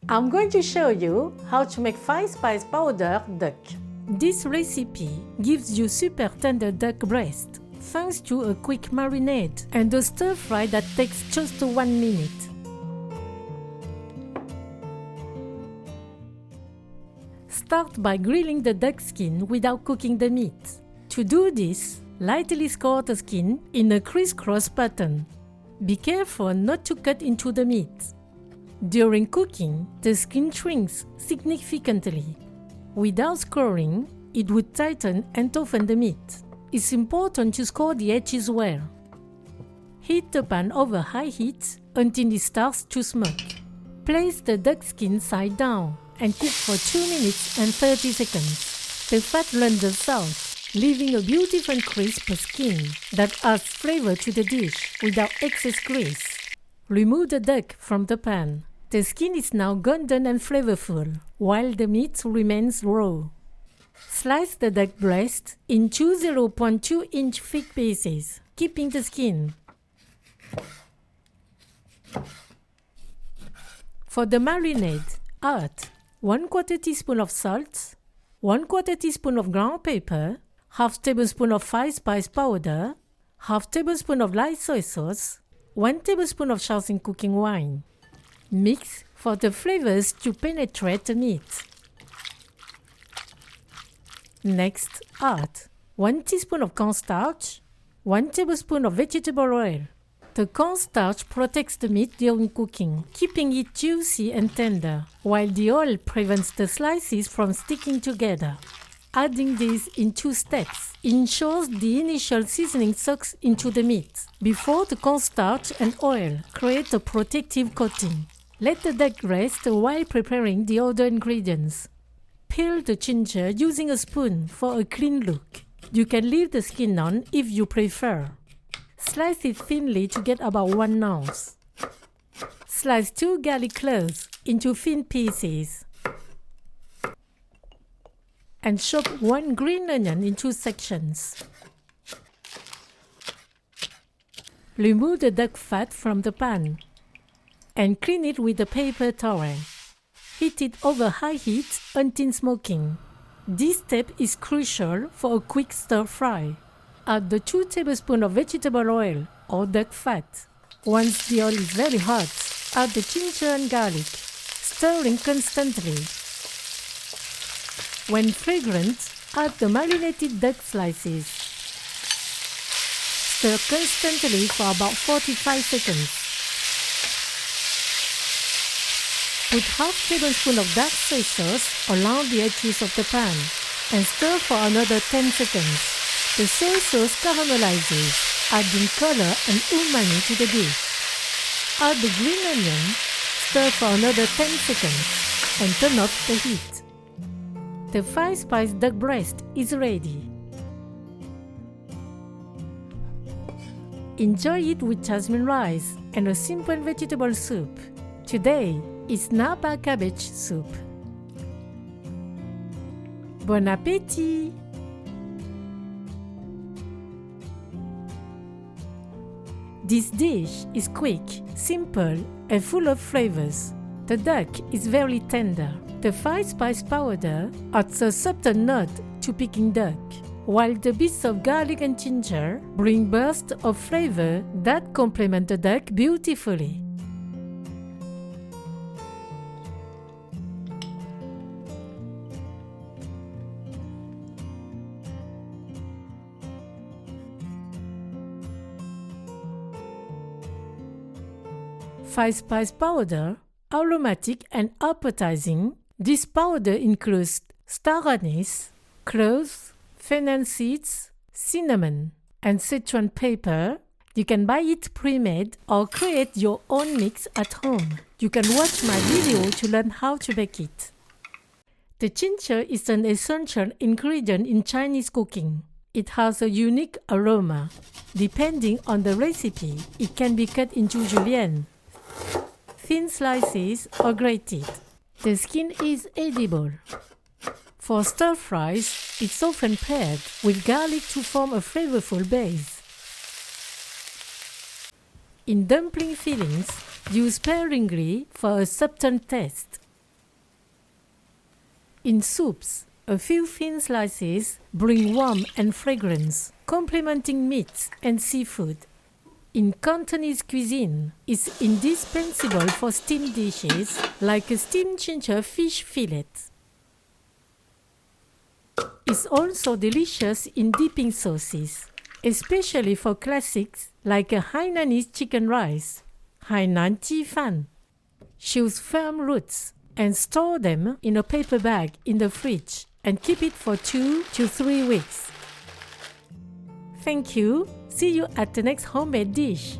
I'm going to show you how to make 5-spice powder duck. This recipe gives you super tender duck breast thanks to a quick marinade and a stir fry that takes just 1 minute. Start by grilling the duck skin without cooking the meat. To do this, lightly score the skin in a crisscross pattern. Be careful not to cut into the meat. During cooking, the skin shrinks significantly. Without scoring, it would tighten and toughen the meat. It's important to score the edges well. Heat the pan over high heat until it starts to smoke. Place the duck skin side down and cook for 2 minutes and 30 seconds. The fat renders out, leaving a beautiful crisp skin that adds flavor to the dish without excess grease. Remove the duck from the pan. The skin is now golden and flavorful, while the meat remains raw. Slice the duck breast into 0.2-inch thick pieces, keeping the skin. For the marinade, add 1/4 teaspoon of salt, 1/4 teaspoon of ground pepper, half tablespoon of 5-spice powder, half tablespoon of light soy sauce, 1 tablespoon of Shaoxing cooking wine. Mix for the flavors to penetrate the meat. Next, add 1 teaspoon of cornstarch, 1 tablespoon of vegetable oil. The cornstarch protects the meat during cooking, keeping it juicy and tender, while the oil prevents the slices from sticking together. Adding this in 2 steps ensures the initial seasoning soaks into the meat before the cornstarch and oil create a protective coating. Let the duck rest while preparing the other ingredients. Peel the ginger using a spoon for a clean look. You can leave the skin on if you prefer. Slice it thinly to get about 1 ounce. Slice 2 garlic cloves into thin pieces. And chop 1 green onion into sections. Remove the duck fat from the pan and clean it with a paper towel. Heat it over high heat until smoking. This step is crucial for a quick stir fry. Add the 2 tablespoons of vegetable oil or duck fat. Once the oil is very hot, add the ginger and garlic, stirring constantly. When fragrant, add the marinated duck slices. Stir constantly for about 45 seconds. Put half tablespoon of dark soy sauce along the edges of the pan and stir for another 10 seconds. The soy sauce caramelizes, adding color and umami to the dish. Add the green onion, stir for another 10 seconds, and turn off the heat. The 5-spice duck breast is ready. Enjoy it with jasmine rice and a simple vegetable soup. Today is Napa cabbage soup. Bon appétit! This dish is quick, simple, and full of flavors. The duck is very tender. The 5-spice powder adds a subtle note to Peking duck, while the bits of garlic and ginger bring bursts of flavor that complement the duck beautifully. Five-spice powder, aromatic and appetizing. This powder includes star anise, cloves, fennel seeds, cinnamon, and Sichuan pepper. You can buy it pre-made or create your own mix at home. You can watch my video to learn how to make it. The ginger is an essential ingredient in Chinese cooking. It has a unique aroma. Depending on the recipe, it can be cut into julienne, thin slices, or grated. The skin is edible. For stir fries, it's often paired with garlic to form a flavorful base. In dumpling fillings, use sparingly for a subtle taste. In soups, a few thin slices bring warmth and fragrance, complementing meats and seafood. In Cantonese cuisine, it's indispensable for steamed dishes like a steamed ginger fish fillet. It's also delicious in dipping sauces, especially for classics like a Hainanese chicken rice, Hainan Ji Fan. Choose firm roots and store them in a paper bag in the fridge and keep it for 2 to 3 weeks. Thank you. See you at the next homemade dish.